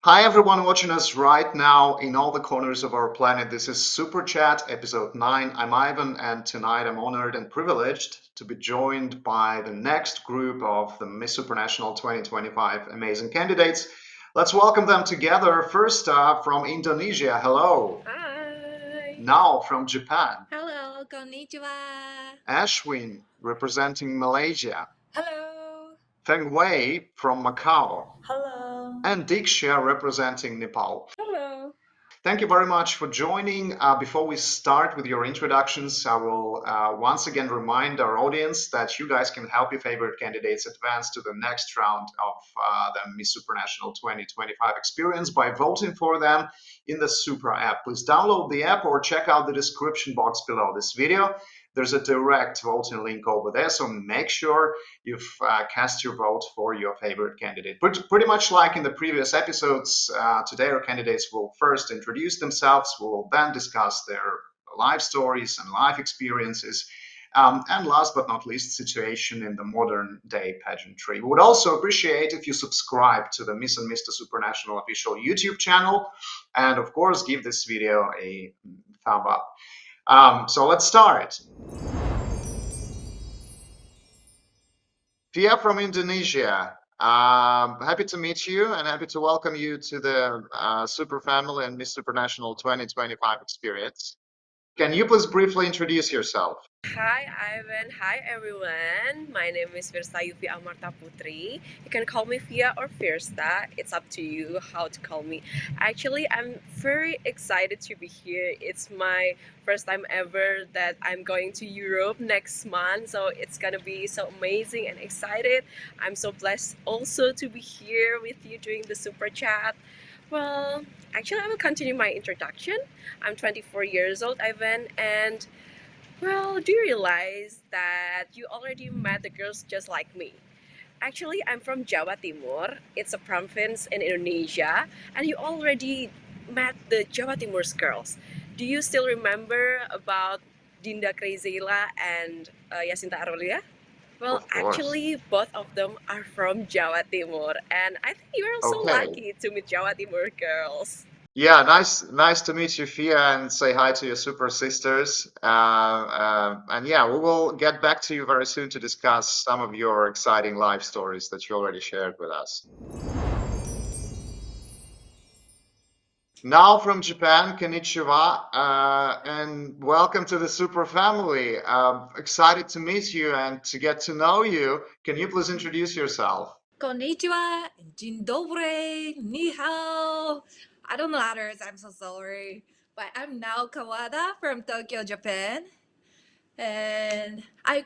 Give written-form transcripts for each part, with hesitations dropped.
Hi, everyone watching us right now in all the corners of our planet. This is Super Chat, episode 9. I'm Ivan, and tonight I'm honored and privileged to be joined by the next group of the Miss Supranational 2025 amazing candidates. Let's welcome them together. First up from Indonesia, hello. Hi. Now from Japan, Hello, konnichiwa. Ashwin, representing Malaysia, Hello. Feng Wei from Macau, Hello. and Diksha, representing Nepal. Hello. Thank you very much for joining. Before we start with your introductions, I will once again remind our audience that you guys can help your favorite candidates advance to the next round of the Miss Supranational 2025 experience by voting for them in the Supra app. Please download the app or check out the description box below this video. There's a direct voting link over there, so make sure you've cast your vote for your favorite candidate. Pretty much like in the previous episodes, today our candidates will first introduce themselves, we will then discuss their life stories and life experiences, and last but not least, situation in the modern day pageantry. We would also appreciate if you subscribe to the Miss and Mr. Supranational official YouTube channel, and of course, give this video a thumb up. So let's start. Pia from Indonesia. Happy to meet you and happy to welcome you to the Super Family and Miss Supranational 2025 experience. Can you please briefly introduce yourself? Hi, Ivan. Hi, everyone. My name is Firsta Yufi Amarta Putri. You can call me Fia or Firsta. It's up to you how to call me. Actually, I'm very excited to be here. It's my first time ever that I'm going to Europe next month. So it's going to be so amazing and excited. I'm so blessed also to be here with you doing the super chat. Well, actually, I will continue my introduction. I'm 24 years old, Ivan, and well, do you realize that you already met the girls just like me? Actually, I'm from Jawa Timur. It's a province in Indonesia, and you already met the Jawa Timur's girls. Do you still remember about Dinda Kreizela and Yasinta Arolia? Well, Of course. actually, both of them are from Jawa Timur, and I think you're so Okay. lucky to meet Jawa Timur girls. Yeah, nice to meet you, Fia, and say hi to your super sisters. And yeah, we will get back to you very soon to discuss some of your exciting life stories that you already shared with us. Now from Japan, konnichiwa, and welcome to the Super Family. Excited to meet you and to get to know you. Can you please introduce yourself? Konnichiwa, Jin dobre, ni hao. I don't know others, I'm so sorry. But I'm now Kawada from Tokyo, Japan. And I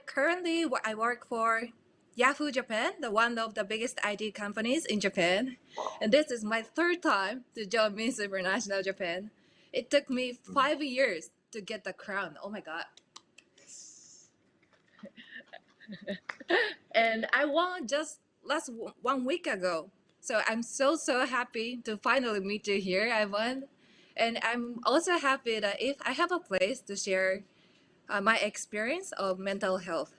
work for Yahoo Japan, the one of the biggest IT companies in Japan. And this is my third time to join Miss International Japan. It took me 5 years to get the crown. Oh my god. And I won just last 1 week ago. So I'm so happy to finally meet you here, Ivan. And I'm also happy that if I have a place to share my experience of mental health.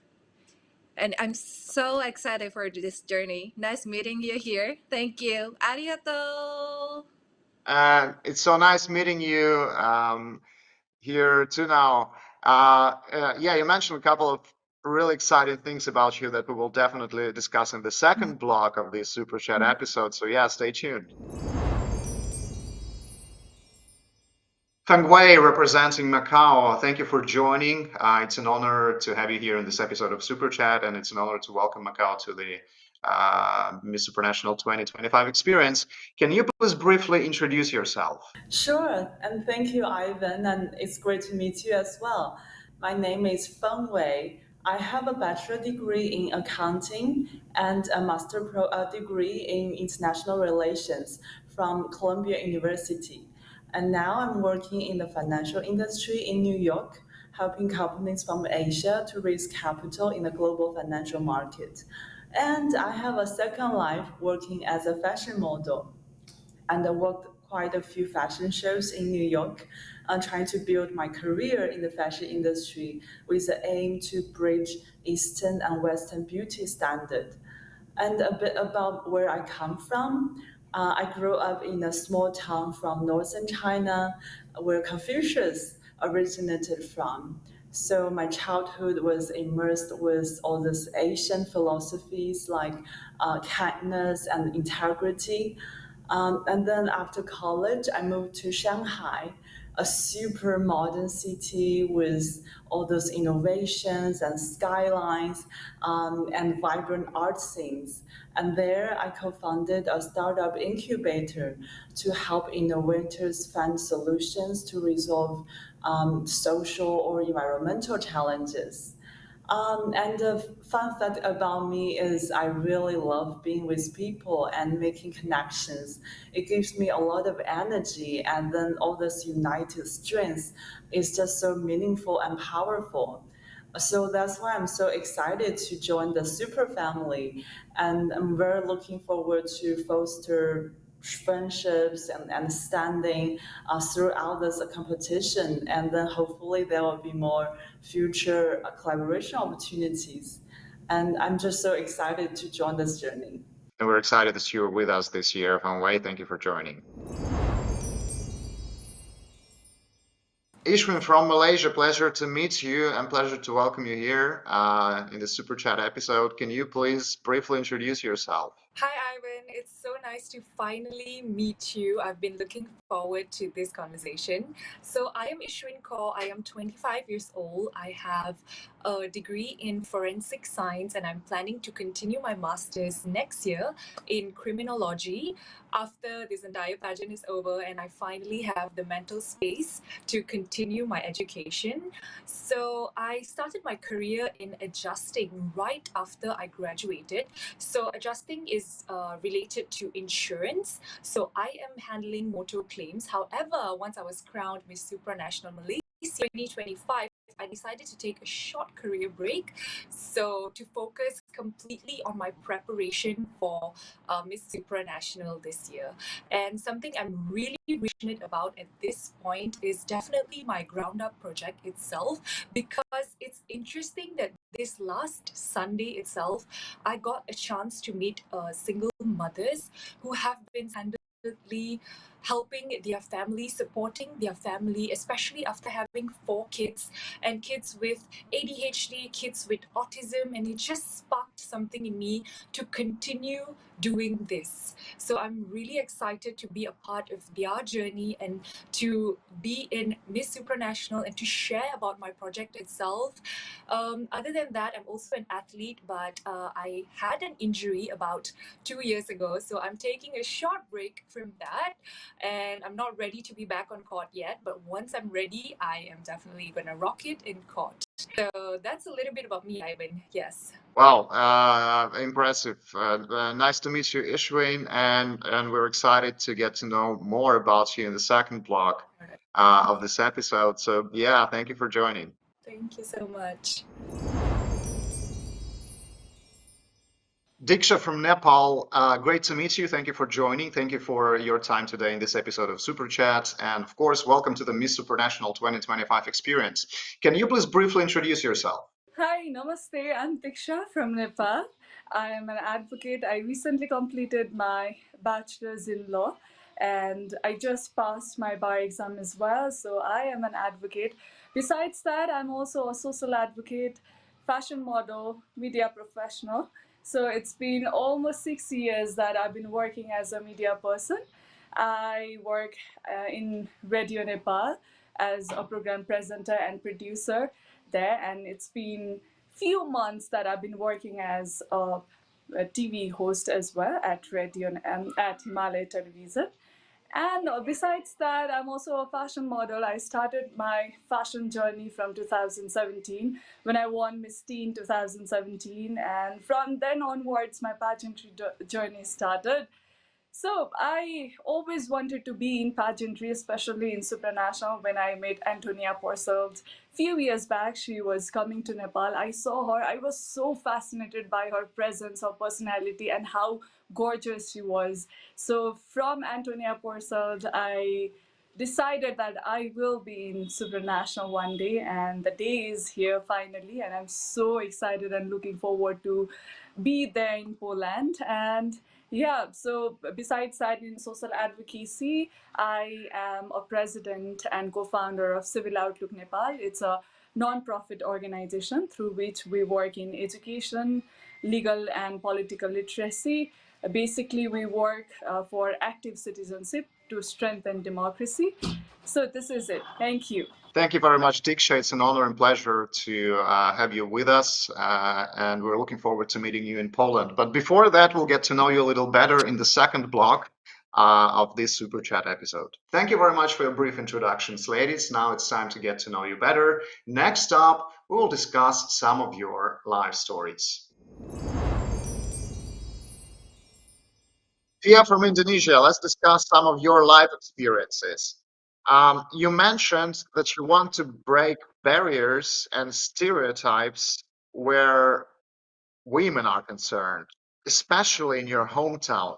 And I'm so excited for this journey. Nice meeting you here. Thank you. Arigato. It's so nice meeting you here too now. Yeah, you mentioned a couple of really exciting things about you that we will definitely discuss in the second block of this Super Chat episode. So yeah, stay tuned. Feng Wei representing Macau, thank you for joining. It's an honor to have you here in this episode of Super Chat, and it's an honor to welcome Macau to the Miss Supranational 2025 experience. Can you please briefly introduce yourself? Sure, and thank you, Ivan, and it's great to meet you as well. My name is Feng Wei. I have a bachelor degree in accounting and a degree in international relations from Columbia University. And now I'm working in the financial industry in New York, helping companies from Asia to raise capital in the global financial market. And I have a second life working as a fashion model, and I worked quite a few fashion shows in New York, trying to build my career in the fashion industry with the aim to bridge Eastern and Western beauty standard. And a bit about where I come from. I grew up in a small town from northern China where Confucius originated from. So my childhood was immersed with all these Asian philosophies like kindness and integrity. And then after college, I moved to Shanghai, a super modern city with all those innovations and skylines and vibrant art scenes. And there, I co founded a startup incubator to help innovators find solutions to resolve social or environmental challenges. And the fun fact about me is I really love being with people and making connections. It gives me a lot of energy, and then all this united strength is just so meaningful and powerful. So that's why I'm so excited to join the Super family, and I'm very looking forward to foster friendships and understanding throughout this competition, and then hopefully there will be more future collaboration opportunities. And I'm just so excited to join this journey. And we're excited that you're with us this year. Feng Wei, thank you for joining. Ishwin from Malaysia, pleasure to meet you and pleasure to welcome you here in the Super Chat episode. Can you please briefly introduce yourself? Hi, Ivan. It's so nice to finally meet you. I've been looking forward to this conversation. So, I am Ishwin Kaur. I am 25 years old. I have a degree in forensic science and I'm planning to continue my master's next year in criminology after this entire pageant is over and I finally have the mental space to continue my education. So, I started my career in adjusting right after I graduated. So adjusting is related to insurance. So I am handling motor claims. However, once I was crowned Miss Supranational Malaysia 2025, I decided to take a short career break. So to focus completely on my preparation for Miss Supranational this year. And something I'm really passionate about at this point is definitely my ground up project itself, because it's interesting that this last Sunday itself, I got a chance to meet single mothers who have been handedly helping their family, supporting their family, especially after having 4 kids and kids with ADHD, kids with autism, and it just sparked something in me to continue doing this. So I'm really excited to be a part of their journey and to be in Miss Supranational and to share about my project itself. Other than that, I'm also an athlete, but I had an injury about 2 years ago. So I'm taking a short break from that and I'm not ready to be back on court yet. But once I'm ready, I am definitely going to rock it in court. So that's a little bit about me, Ivan. Yes. Wow, impressive. Nice to meet you, Ishwin, and we're excited to get to know more about you in the second block of this episode. So yeah, thank you for joining. Thank you so much. Diksha from Nepal, great to meet you. Thank you for joining. Thank you for your time today in this episode of Super Chat. And of course, welcome to the Miss Supranational 2025 experience. Can you please briefly introduce yourself? Hi, namaste. I'm Diksha from Nepal. I am an advocate. I recently completed my bachelor's in law and I just passed my bar exam as well. So I am an advocate. Besides that, I'm also a social advocate, fashion model, media professional. So it's been almost 6 years that I've been working as a media person. I work in Radio Nepal as a program presenter and producer there, and it's been few months that I've been working as a TV host as well at radio at Himalaya Television. And besides that, I'm also a fashion model. I started my fashion journey from 2017 when I won Miss Teen 2017, and from then onwards, my pageantry journey started. So I always wanted to be in pageantry, especially in supranational. When I met Antonia Porcels few years back, she was coming to Nepal. I saw her. I was so fascinated by her presence, her personality, and how gorgeous she was. So from Antonia Porcels, I decided that I will be in supranational one day, and the day is here finally, and I'm so excited and looking forward to be there in Poland. And Yeah, so besides that, in social advocacy, I am a president and co founder of Civil Outlook Nepal. It's a non-profit organization through which we work in education, legal, and political literacy. Basically, we work for active citizenship to strengthen democracy. So, this is it. Thank you. Thank you very much, Diksha. It's an honor and pleasure to have you with us, and we're looking forward to meeting you in Poland. But before that, we'll get to know you a little better in the second block of this Super Chat episode. Thank you very much for your brief introductions, ladies. Now it's time to get to know you better. Next up, we will discuss some of your life stories. Pia from Indonesia, let's discuss some of your life experiences. You mentioned that you want to break barriers and stereotypes where women are concerned, especially in your hometown.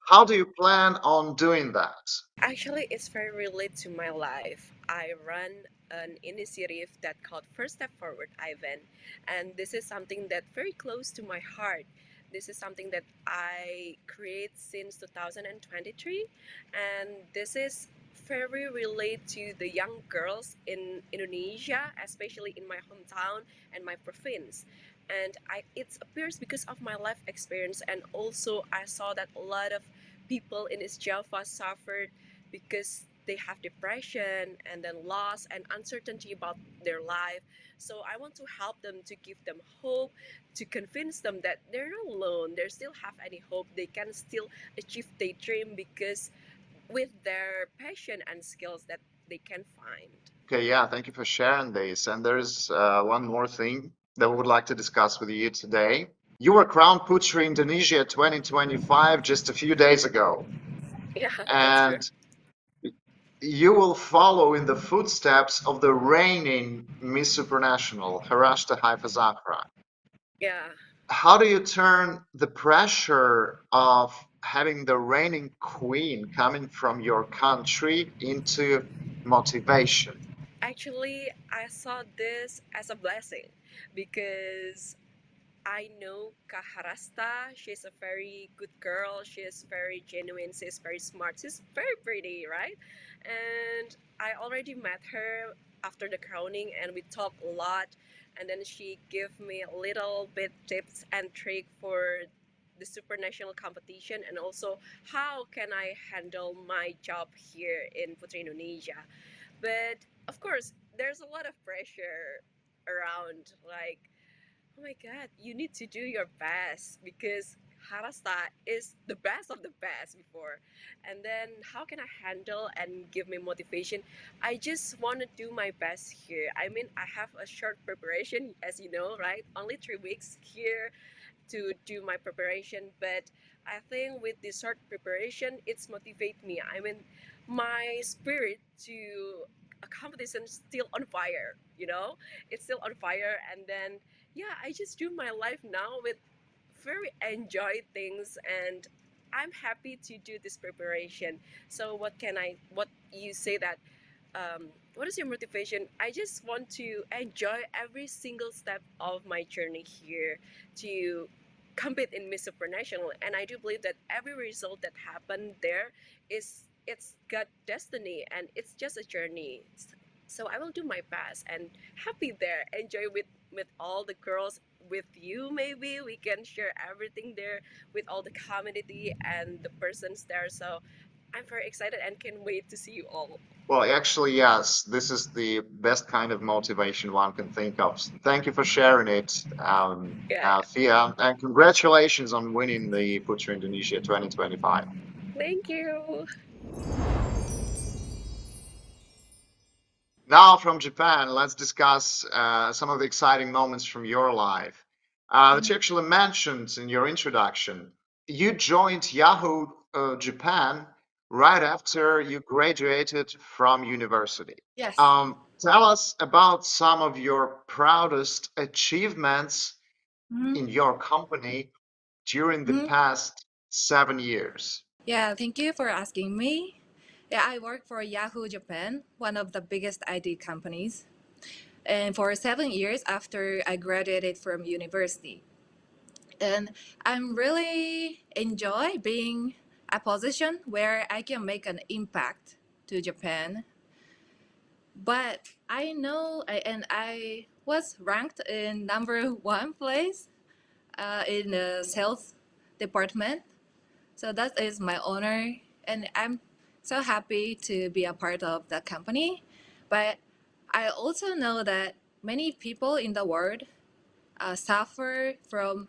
How do you plan on doing that? Actually, it's very related to my life. I run an initiative that called First Step Forward, Ivan, and this is something that very close to my heart. This is something that I create since 2023, and this is very related to the young girls in Indonesia, especially in my hometown and my province. And it appears because of my life experience, and also I saw that a lot of people in East Java suffered because they have depression and then loss and uncertainty about their life. So I want to help them, to give them hope, to convince them that they're not alone, they still have any hope, they can still achieve their dream because with their passion and skills that they can find. Okay, yeah, thank you for sharing this. And there's one more thing that we would like to discuss with you today. You were crowned Putri Indonesia 2025 just a few days ago. Yeah, that's true. And you will follow in the footsteps of the reigning Miss Supranational, Harashta Haifazakra. Yeah. How do you turn the pressure of having the reigning queen coming from your country into motivation? Actually, I saw this as a blessing because I know Kaharasta. She's a very good girl. She's very genuine. She's very smart. She's very pretty, right? And I already met her after the crowning, and we talked a lot. And then she gave me a little bit tips and trick for the supranational competition, and also how can I handle my job here in Putri Indonesia. But of course, there's a lot of pressure around, like, oh my god, you need to do your best because Harasta is the best of the best before. And then how can I handle and give me motivation? I just want to do my best here. I mean, I have a short preparation, as you know, right? Only 3 weeks here to do my preparation, but I think with this short preparation it's motivate me. I mean, my spirit to a competition is still on fire, it's still on fire. And then yeah, I just do my life now with very enjoy things, and I'm happy to do this preparation. So what you say that, what is your motivation? I just want to enjoy every single step of my journey here to compete in Miss Supranational, and I do believe that every result that happened there it's got destiny and it's just a journey. So I will do my best and happy there, enjoy with all the girls, with you. Maybe we can share everything there with all the community and the persons there. So I'm very excited and can wait to see you all. Well, actually, yes, this is the best kind of motivation one can think of. Thank you for sharing it, Yeah, yeah. Thea, and congratulations on winning the Putri Indonesia 2025. Thank you. Now, from Japan, let's discuss some of the exciting moments from your life that you actually mentioned in your introduction. You joined Yahoo Japan right after you graduated from university. Yes. Tell us about some of your proudest achievements Mhm. in your company during the Mhm. past 7 years. Yeah, thank you for asking me. Yeah, I work for Yahoo Japan, one of the biggest IT companies. And for 7 years after I graduated from university. And I'm really enjoy being a position where I can make an impact to Japan. But I know, and I was ranked in number one place in the sales department. So that is my honor, and I'm so happy to be a part of the company. But I also know that many people in the world suffer from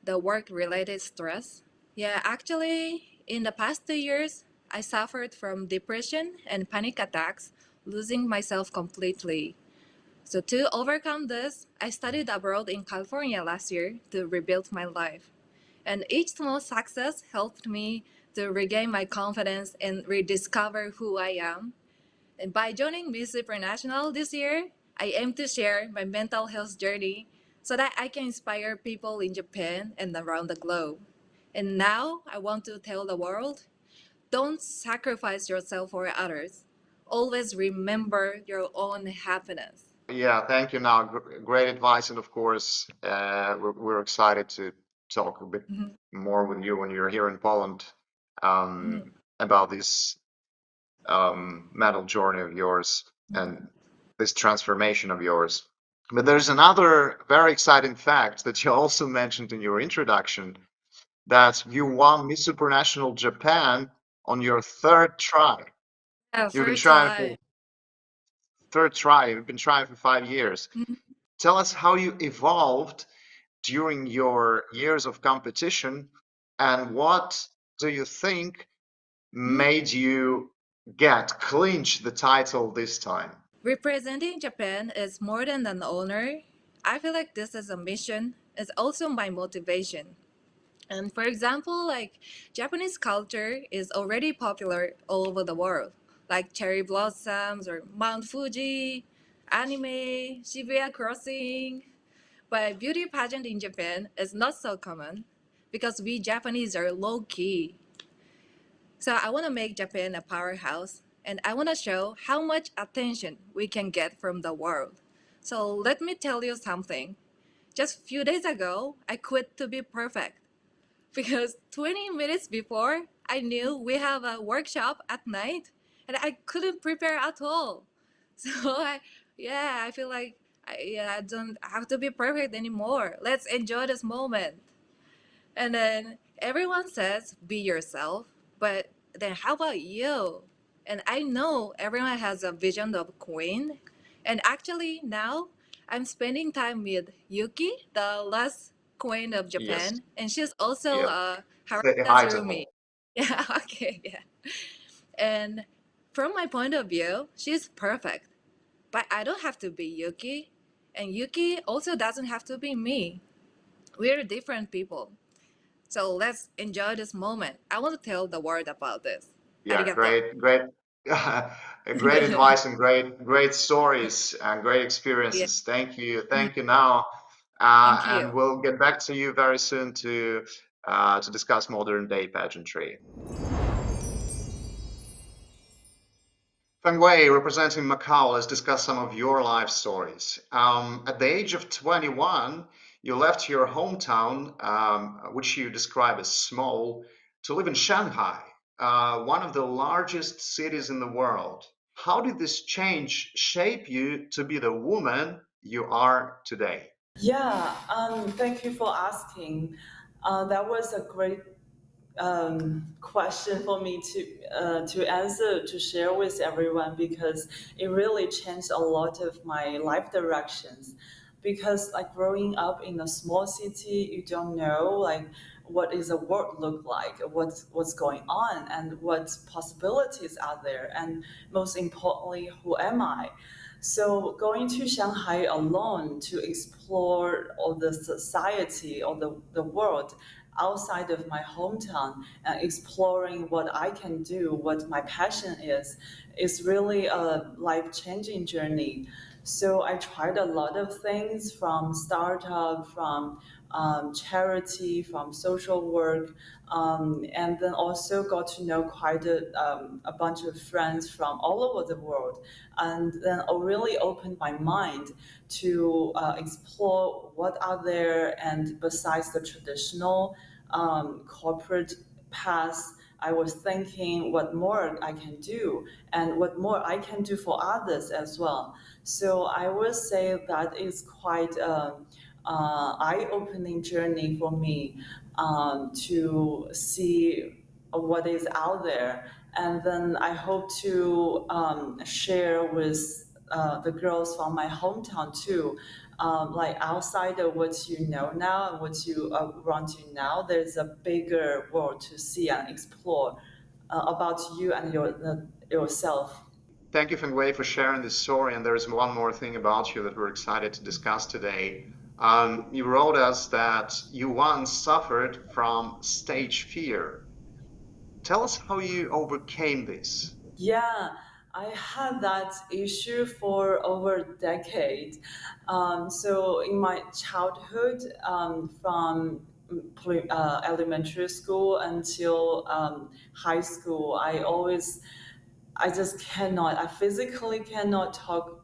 the work-related stress. Yeah, actually, in the past 2 years, I suffered from depression and panic attacks, losing myself completely. So to overcome this, I studied abroad in California last year to rebuild my life. And each small success helped me to regain my confidence and rediscover who I am. And by joining Miss Supranational this year, I aim to share my mental health journey so that I can inspire people in Japan and around the globe. And now I want to tell the world, don't sacrifice yourself for others. Always remember your own happiness. Yeah, thank you. Now, great advice, and of course, we're excited to talk a bit Mhm, more with you when you're here in Poland mhm, about this mental journey of yours and this transformation of yours. But there's another very exciting fact that you also mentioned in your introduction that you won Miss Supranational Japan on your third try. yeah, You've been first trying time. for third try. You've been trying for 5 years. Mhm, Tell us how you evolved during your years of competition and what do you think mhm. made you get clinch the title this time? Representing Japan is more than an honor. I feel like this is a mission. It's also my motivation. And for example, like Japanese culture is already popular all over the world, like cherry blossoms or Mount Fuji, anime, Shibuya Crossing. But beauty pageant in Japan is not so common because we Japanese are low key. So I want to make Japan a powerhouse and I want to show how much attention we can get from the world. So let me tell you something. Just a few days ago, I quit to be perfect because 20 minutes before, I knew we have a workshop at night and I couldn't prepare at all. So I feel like I don't have to be perfect anymore. Let's enjoy this moment. And then everyone says, be yourself, but then how about you? And I know everyone has a vision of queen. And actually now I'm spending time with Yuki, the last queen of Yes, Japan, and she's also yeah. Say Harashita's hi to her. roomie. Yeah, okay, yeah. And from my point of view, she's perfect. But I don't have to be Yuki, and Yuki also doesn't have to be me. We're different people. So let's enjoy this moment. I want to tell the world about this. Yeah, Arigato. great, great advice and great stories and great Yeah, experiences. Thank you. Now, thank you. and we'll get back to you very soon to discuss modern day pageantry. Feng Wei, representing Macau, let's discuss some of your life stories. At the age of 21, you left your hometown, which you describe as small, to live in Shanghai, one of the largest cities in the world. How did this change shape you to be the woman you are today? Yeah, thank you for asking. That was a great question for me to answer to share with everyone because it really changed a lot of my life directions. Because like growing up in a small city, you don't know like what is the world look like, what's going on, and what possibilities are there, and most importantly, who am I? So going to Shanghai alone to explore all the society or the world outside of my hometown and exploring what I can do, what my passion is really a life-changing journey. So I tried a lot of things, from startup, from charity, from social work, and then also got to know quite a bunch of friends from all over the world. And then I really opened my mind to explore what are there, and besides the traditional corporate paths, I was thinking what more I can do and what more I can do for others as well. So I would say that is quite a eye-opening journey for me, to see what is out there. And then I hope to share with the girls from my hometown too. Like outside of what you know now and what you run to now, there's a bigger world to see and explore about you and yourself. Thank you, Feng Wei, for sharing this story. And there's one more thing about you that we're excited to discuss today. You wrote us that you once suffered from stage fear. Tell us how you overcame this. Yeah, I had that issue for over a decade. So in my childhood, from elementary school until high school, I just cannot, I physically cannot talk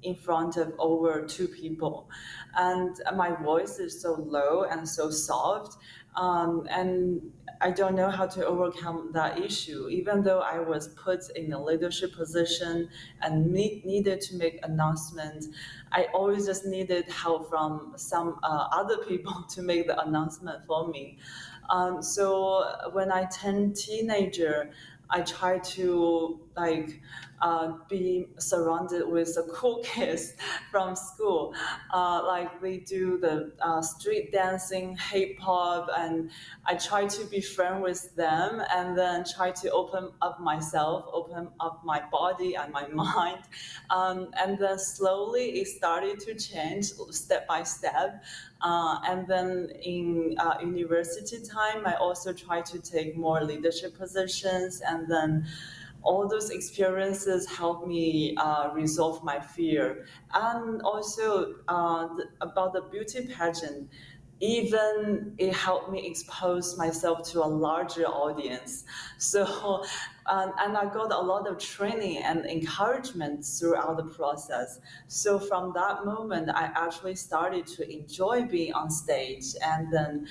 in front of over two people. And my voice is so low and so soft. And I don't know how to overcome that issue, even though I was put in a leadership position and needed to make announcements. I always just needed help from some other people to make the announcement for me. So when I turned teenager, I try to be surrounded with the cool kids from school. Like they do the street dancing, hip hop, and I try to be friend with them, and then try to open up myself, open up my body and my mind, and then slowly it started to change step by step. And then in university time, I also try to take more leadership positions, and then all those experiences help me resolve my fear. And also about the beauty pageant, even it helped me expose myself to a larger audience. So, and I got a lot of training and encouragement throughout the process. So from that moment, I actually started to enjoy being on stage, and then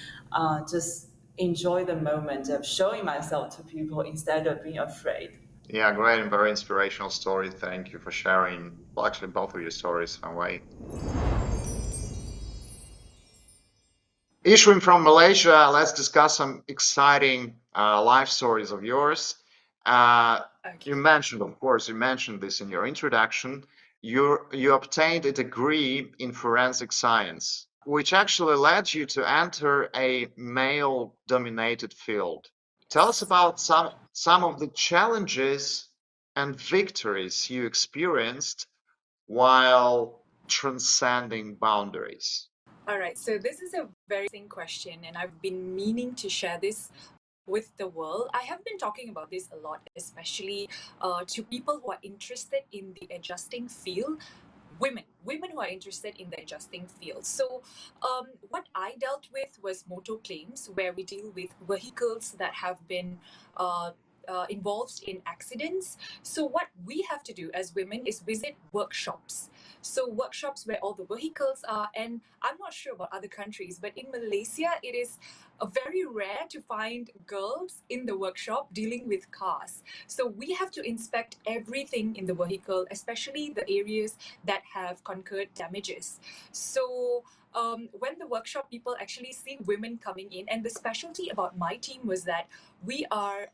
just enjoy the moment of showing myself to people instead of being afraid. Yeah, great and very inspirational story. Thank you for sharing, well, actually, both of your stories, Feng Wei. Ishwin from Malaysia, let's discuss some exciting life stories of yours. You mentioned, of course, you mentioned this in your introduction. You obtained a degree in forensic science, which actually led you to enter a male-dominated field. Tell us about some of the challenges and victories you experienced while transcending boundaries. All right, so this is a very interesting question, and I've been meaning to share this with the world. I have been talking about this a lot, especially to people who are interested in the adjusting field. Women who are interested in the adjusting field. So what I dealt with was motor claims, where we deal with vehicles that have been involved in accidents. So what we have to do as women is visit workshops. So workshops where all the vehicles are, and I'm not sure about other countries, but in Malaysia it is very rare to find girls in the workshop dealing with cars. So we have to inspect everything in the vehicle, especially the areas that have concurred damages. So when the workshop people actually see women coming in, and the specialty about my team was that we are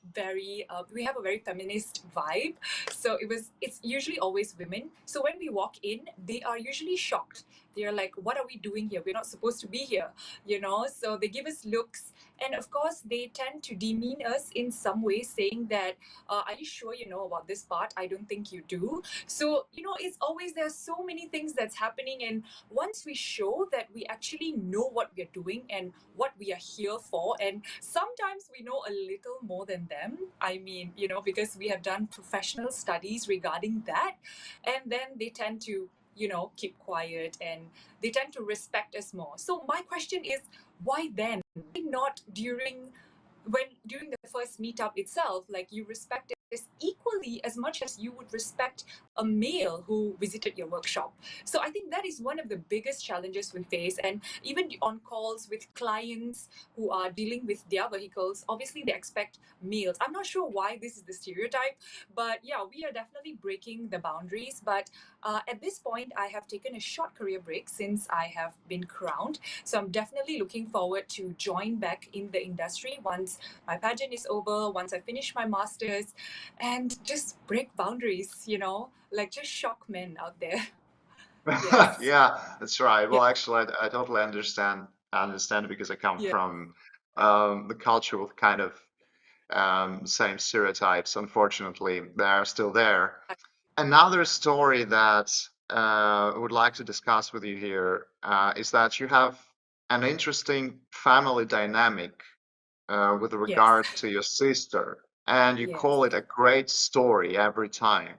we have a very feminist vibe. So it's usually always women. So when we walk in, they are usually shocked. They're like, what are we doing here? We're not supposed to be here, you know? So they give us looks. And of course, they tend to demean us in some way, saying that, are you sure you know about this part? I don't think you do. So, it's always, there are so many things that's happening. And once we show that we actually know what we're doing and what we are here for, and sometimes we know a little more than them, I mean, because we have done professional studies regarding that, and then they tend to keep quiet, and they tend to respect us more. So my question is, why then? Why not during the first meetup itself, like you respect us equally as much as you would respect a male who visited your workshop? So I think that is one of the biggest challenges we face. And even on calls with clients who are dealing with their vehicles, obviously they expect males. I'm not sure why this is the stereotype, but yeah, we are definitely breaking the boundaries. But at this point, I have taken a short career break since I have been crowned. So I'm definitely looking forward to join back in the industry once my pageant is over, once I finish my master's, and just break boundaries, like just shock men out there. Yes. Yeah, that's right. Yeah. Well, actually, I totally understand. I understand because I come Yeah. from the culture with kind of same stereotypes. Unfortunately, they are still there. Another story that I would like to discuss with you here is that you have an interesting family dynamic with Yes. regard to your sister, and you Yes. call it a great story every time.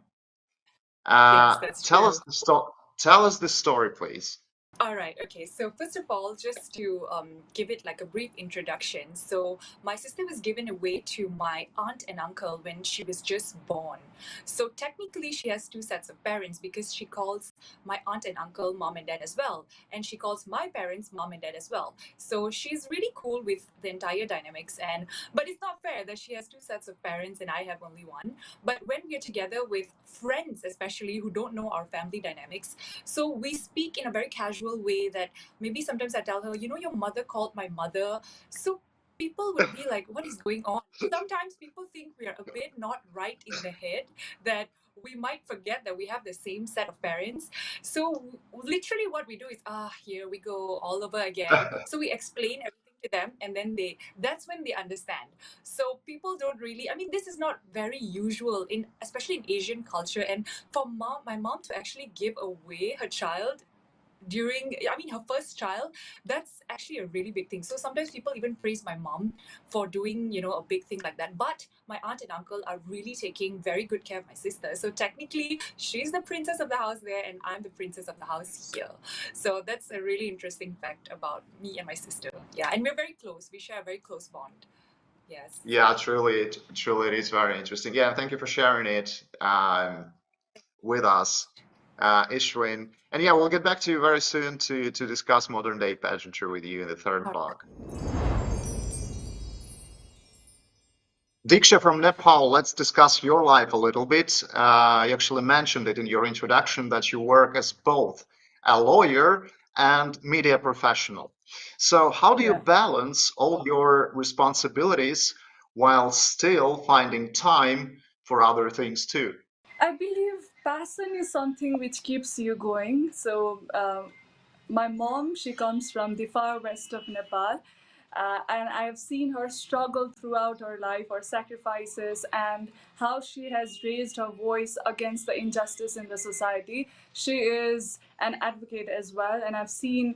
Yes, that's Tell true. us the story. Tell us the story, please. All right. Okay. So first of all, just to give it like a brief introduction. So my sister was given away to my aunt and uncle when she was just born. So technically, she has two sets of parents because she calls my aunt and uncle mom and dad as well, and she calls my parents mom and dad as well. So she's really cool with the entire dynamics. And but it's not fair that she has two sets of parents and I have only one. But when we're together with friends, especially who don't know our family dynamics, so we speak in a very casual way that maybe sometimes I tell her, your mother called my mother. So people would be like, what is going on? Sometimes people think we are a bit not right in the head, that we might forget that we have the same set of parents. So literally what we do is, here we go all over again. So we explain everything to them, and then that's when they understand. So people don't really, I mean, this is not very usual in, especially in Asian culture. And for my mom to actually give away her child during, I mean, her first child, that's actually a really big thing. So sometimes people even praise my mom for doing, a big thing like that. But my aunt and uncle are really taking very good care of my sister. So technically, she's the princess of the house there, and I'm the princess of the house here. So that's a really interesting fact about me and my sister. Yeah, and we're very close. We share a very close bond. Yes. Yeah, truly, it is very interesting. Yeah, thank you for sharing it with us, Ishwin. And yeah, we'll get back to you very soon to discuss modern day pageantry with you in the third block. Diksha from Nepal, let's discuss your life a little bit. You actually mentioned it in your introduction that you work as both a lawyer and media professional. So, how do you Yeah. balance all your responsibilities while still finding time for other things too? I believe passion is something which keeps you going. So, my mom, she comes from the far west of Nepal. And I have seen her struggle throughout her life, her sacrifices, and how she has raised her voice against the injustice in the society. She is an advocate as well, and I've seen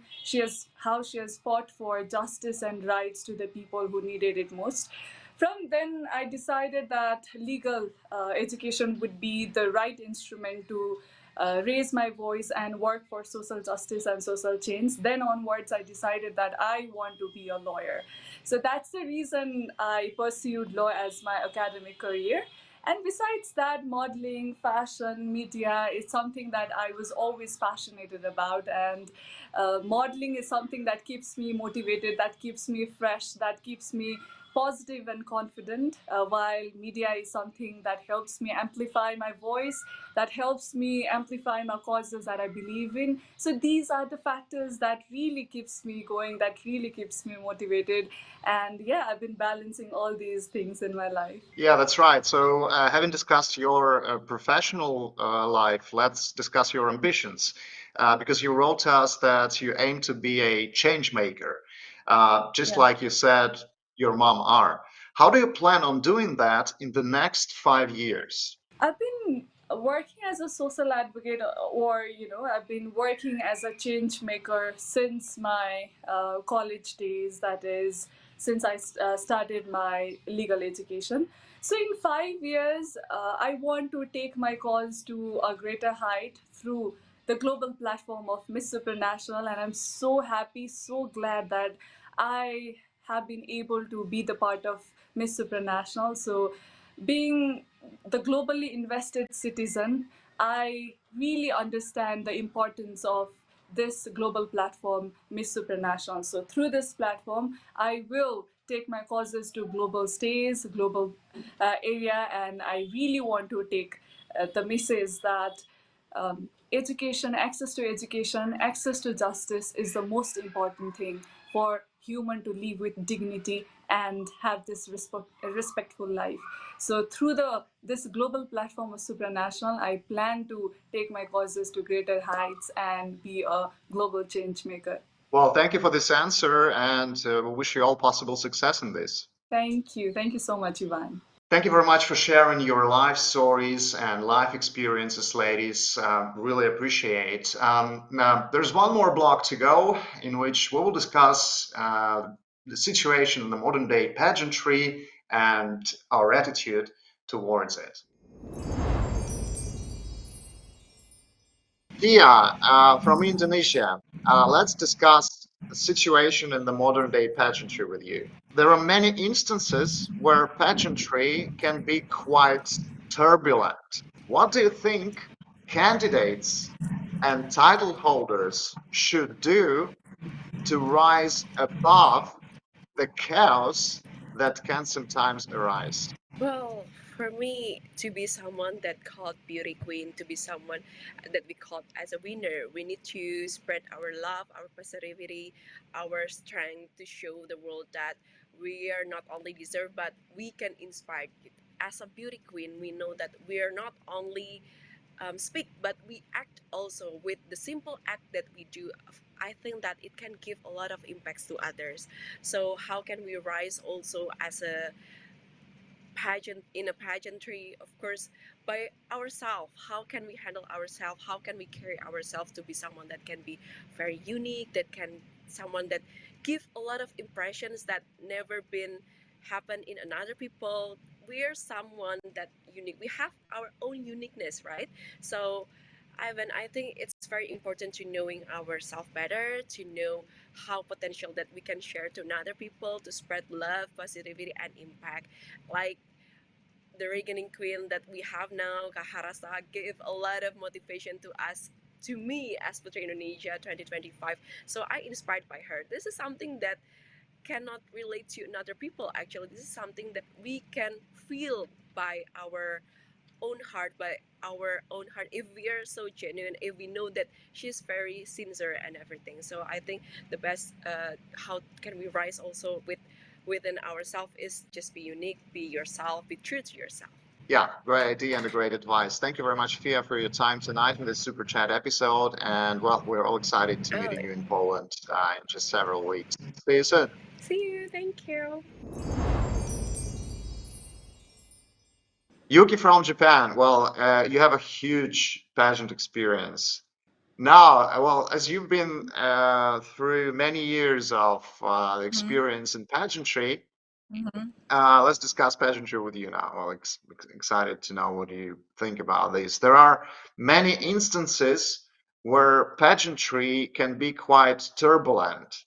how she has fought for justice and rights to the people who needed it most. From then, I decided that legal education would be the right instrument to raise my voice and work for social justice and social change. Then onwards, I decided that I want to be a lawyer. So that's the reason I pursued law as my academic career. And besides that, modeling, fashion, media is something that I was always passionate about. And modeling is something that keeps me motivated, that keeps me fresh, that keeps me positive and confident, while media is something that helps me amplify my voice, that helps me amplify my causes that I believe in. So these are the factors that really keeps me going, that really keeps me motivated. And yeah, I've been balancing all these things in my life. Yeah, that's right. So, having discussed your professional life, let's discuss your ambitions. Because you wrote to us that you aim to be a change maker, just Yeah. like you said your mom are. How do you plan on doing that in the next 5 years? I've been working as a social advocate, or I've been working as a change maker since my college days. That is, since I started my legal education. So in 5 years, I want to take my cause to a greater height through the global platform of Miss Supranational, and I'm so happy, so glad that I have been able to be the part of Miss Supranational. So, being the globally invested citizen, I really understand the importance of this global platform, Miss Supranational. So through this platform, I will take my causes to global stages, global area, and I really want to take the message that education, access to justice is the most important thing for human to live with dignity and have this respectful life. So through this global platform of Supranational, I plan to take my causes to greater heights and be a global change maker. Well, thank you for this answer, and we wish you all possible success in this. Thank you. Thank you so much, Ivan. Thank you very much for sharing your life stories and life experiences, ladies. Really appreciate. Now, there's one more block to go in which we will discuss the situation in the modern day pageantry and our attitude towards it. Dia, from Indonesia, let's discuss the situation in the modern day pageantry with you. There are many instances where pageantry can be quite turbulent. What do you think candidates and title holders should do to rise above the chaos that can sometimes arise? Well, for me, to be someone that called beauty queen, to be someone that we called as a winner, we need to spread our love, our positivity, our strength to show the world that we are not only deserve, but we can inspire. As a beauty queen, we know that we are not only speak, but we act also with the simple act that we do. I think that it can give a lot of impacts to others. So how can we rise also as a pageant in a pageantry, of course, by ourselves? How can we handle ourselves? How can we carry ourselves to be someone that can be very unique, that can someone that give a lot of impressions that never been happen in another people. We are someone that unique, we have our own uniqueness, right? So Ivan, I think it's very important to knowing ourselves better, to know how potential that we can share to another people, to spread love, positivity, and impact. Like the reigning queen that we have now, Kaharasa, gave a lot of motivation to us, to me as Putri Indonesia 2025. So I inspired by her. This is something that cannot relate to another people actually. This is something that we can feel by our own heart, by our own heart, if we are so genuine, if we know that she's very sincere and everything. So I think the best how can we rise also within ourselves is just be unique, be yourself, be true to yourself. Yeah, great idea and a great advice. Thank you very much, Fia, for your time tonight in this Super Chat episode. And well, we're all excited to Oh, meeting you in Poland in just several weeks. See you soon. see you, thank you. Yuki from Japan. Well, you have a huge pageant experience. Now, well, as you've been through many years of experience in pageantry, let's discuss pageantry with you now. Well, excited to know what you think about this. There are many instances where pageantry can be quite turbulent.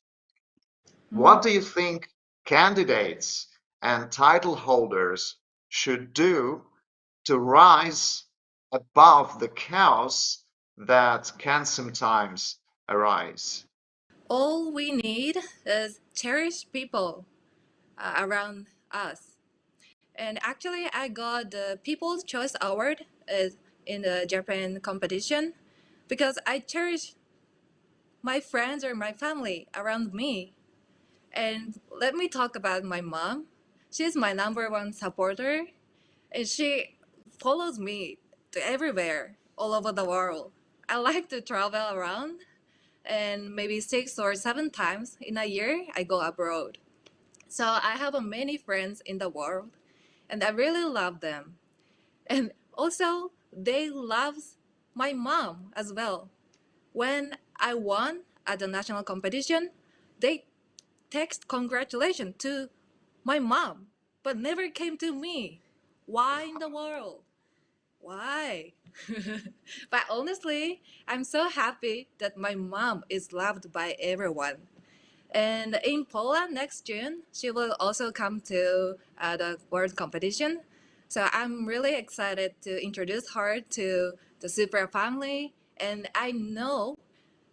What do you think candidates and title holders should do to rise above the chaos that can sometimes arise? All we need is cherished people around us. And actually, I got the People's Choice Award in the Japan competition because I cherish my friends or my family around me. And let me talk about my mom. She's my number one supporter, and she follows me to everywhere, all over the world. I like to travel around, and maybe 6 or 7 times in a year, I go abroad. So I have many friends in the world, and I really love them. And also, they love my mom as well. When I won at the national competition, they text congratulations to my mom, but never came to me. Why in the world? Why? But honestly, I'm so happy that my mom is loved by everyone. And in Poland next June, she will also come to the world competition. So I'm really excited to introduce her to the Supra family. And I know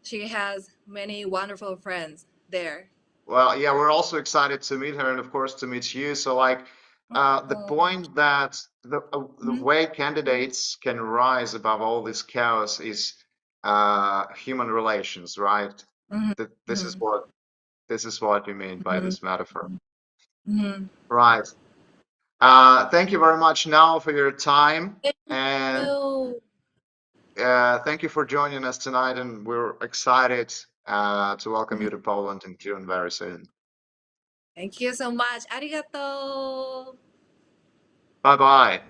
she has many wonderful friends there. Well, yeah, we're also excited to meet her and of course to meet you. So like the Oh. point that the Mhm. way candidates can rise above all this chaos is human relations, right? Mhm. Th Mhm. this is what you mean by Mhm. this metaphor. Mhm. Right. Thank you very much now for your time Thank and you. thank you for joining us tonight and we're excited to welcome you to Poland in June very soon. Thank you so much. Arigato. Bye bye.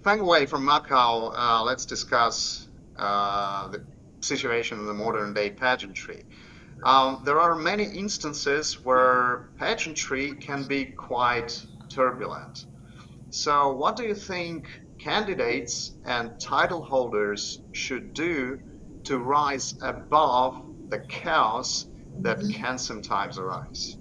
Feng Wei from Macau, let's discuss the situation in the modern day pageantry. There are many instances where pageantry can be quite turbulent. So, what do you think candidates and title holders should do to rise above the chaos that can sometimes arise?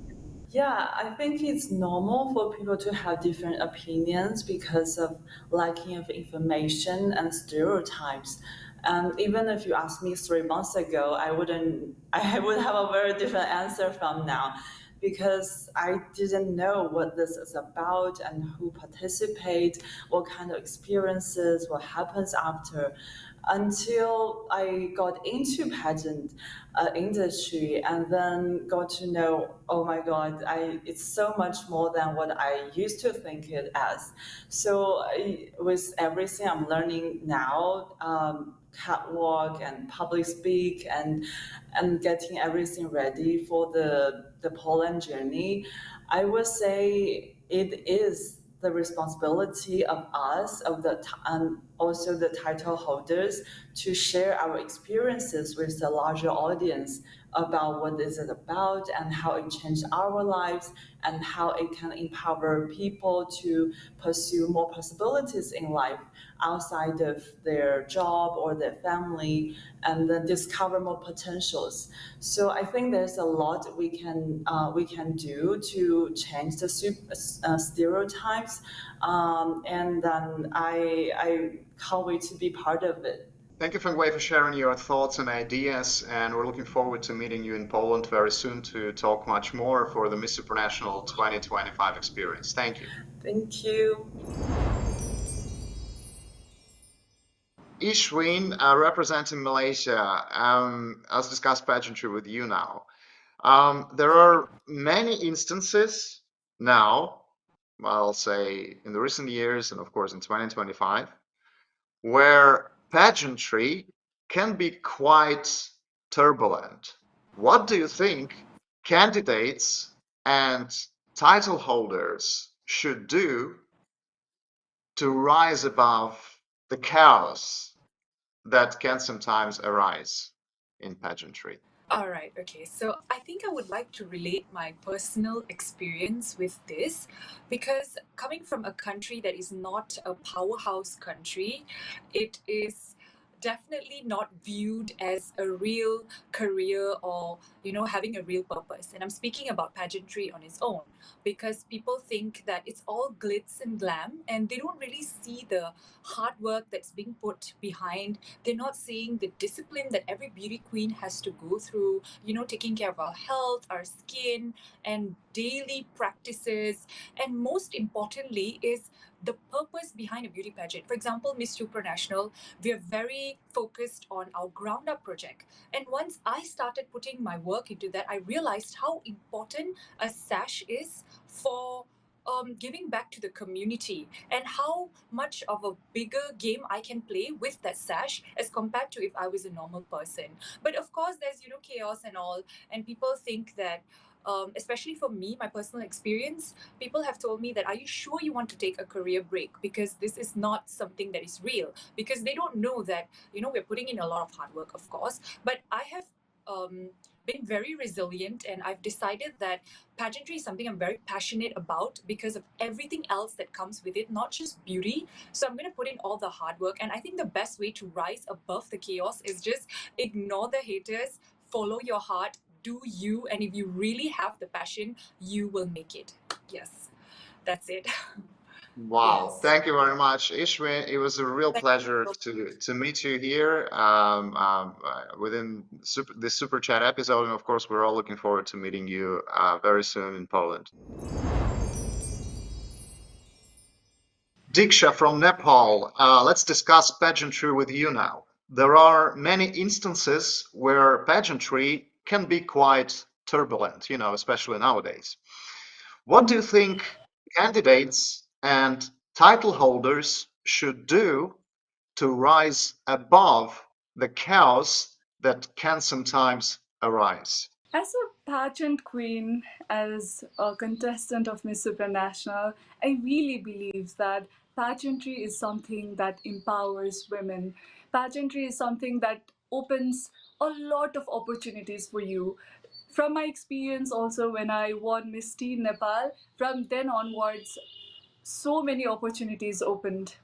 Yeah, I think it's normal for people to have different opinions because of lacking of information and stereotypes. And even if you asked me 3 months ago, I would have a very different answer from now because I didn't know what this is about and who participate, what kind of experiences, what happens after until I got into pageant industry and then got to know, oh my God, it's so much more than what I used to think it as. So with everything I'm learning now, catwalk and public speak and getting everything ready for the Poland journey, I would say it is the responsibility of us, and also the title holders, to share our experiences with the larger audience about what is it about and how it changed our lives and how it can empower people to pursue more possibilities in life outside of their job or their family and then discover more potentials. So I think there's a lot we can do to change the stereotypes, and then I can't wait to be part of it. Thank you, Feng Wei, for sharing your thoughts and ideas, and we're looking forward to meeting you in Poland very soon to talk much more for the Miss Supranational 2025 experience. Thank you. Thank you. Ishwin, representing Malaysia, let's discuss pageantry with you now. There are many instances now, I'll say in the recent years and of course in 2025, where pageantry can be quite turbulent. What do you think candidates and title holders should do to rise above the chaos that can sometimes arise in pageantry? All right, okay. So I think I would like to relate my personal experience with this because coming from a country that is not a powerhouse country, it is definitely not viewed as a real career or having a real purpose. And I'm speaking about pageantry on its own because people think that it's all glitz and glam and they don't really see the hard work that's being put behind. They're not seeing the discipline that every beauty queen has to go through, taking care of our health, our skin, and daily practices. And most importantly, is the purpose behind a beauty pageant. For example, Miss Supranational, we are very focused on our ground up project. And once I started putting my work into that, I realized how important a sash is for giving back to the community and how much of a bigger game I can play with that sash as compared to if I was a normal person. But of course, there's chaos and all, and people think that. Especially for me, my personal experience, people have told me that, are you sure you want to take a career break? Because this is not something that is real. Because they don't know that, we're putting in a lot of hard work, of course. But I have been very resilient, and I've decided that pageantry is something I'm very passionate about because of everything else that comes with it, not just beauty. So I'm going to put in all the hard work, and I think the best way to rise above the chaos is just ignore the haters, follow your heart, do you, and if you really have the passion, you will make it. Yes, that's it. Wow, Yes. thank you very much, Ishwin. It was a real Thank pleasure you. to meet you here within this Super Chat episode. And of course, we're all looking forward to meeting you very soon in Poland. Diksha from Nepal, let's discuss pageantry with you now. There are many instances where pageantry can be quite turbulent, especially nowadays. What do you think candidates and title holders should do to rise above the chaos that can sometimes arise? As a pageant queen, as a contestant of Miss Supranational, I really believe that pageantry is something that empowers women. Pageantry is something that opens a lot of opportunities for you. From my experience, also when I won Miss Teen Nepal, from then onwards, so many opportunities opened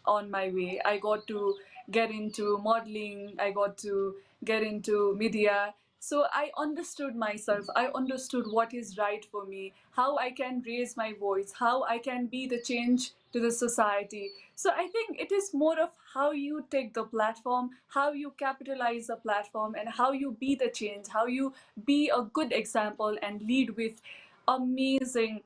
on my way. I got to get into modeling, I got to get into media. So I understood myself, I understood what is right for me, how I can raise my voice, how I can be the change to the society. So I think it is more of how you take the platform, how you capitalize the platform, and how you be the change, how you be a good example and lead with amazing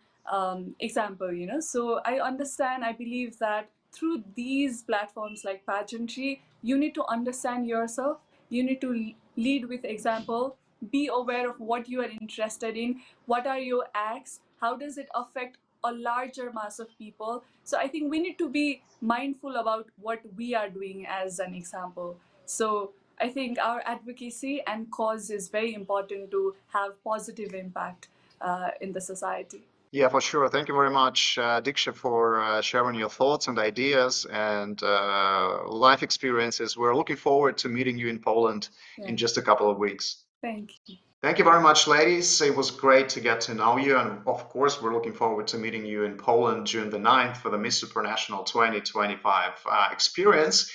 example. So I understand, I believe that through these platforms like pageantry, you need to understand yourself, you need to lead with example, be aware of what you are interested in, what are your acts, how does it affect a larger mass of people. So I think we need to be mindful about what we are doing as an example. So I think our advocacy and cause is very important to have positive impact in the society. Yeah, for sure. Thank you very much, Diksha, for sharing your thoughts and ideas and life experiences. We're looking forward to meeting you in Poland in just a couple of weeks. Thank you. Thank you very much, ladies. It was great to get to know you. And of course, we're looking forward to meeting you in Poland June the 9th for the Miss Supranational 2025 experience.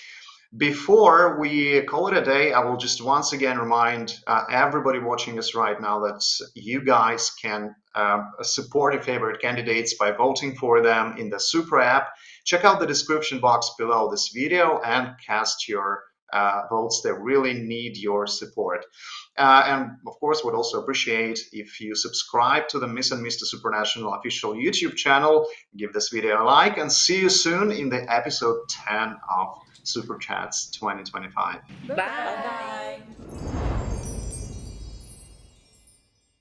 Before we call it a day, I will just once again remind everybody watching us right now that you guys can support your favorite candidates by voting for them in the Supra app. Check out the description box below this video and cast your votes. They really need your support. And of course, would also appreciate if you subscribe to the Miss and Mr. Supranational official YouTube channel, give this video a like, and see you soon in the episode 10 of Super Chats 2025. Bye. Bye bye.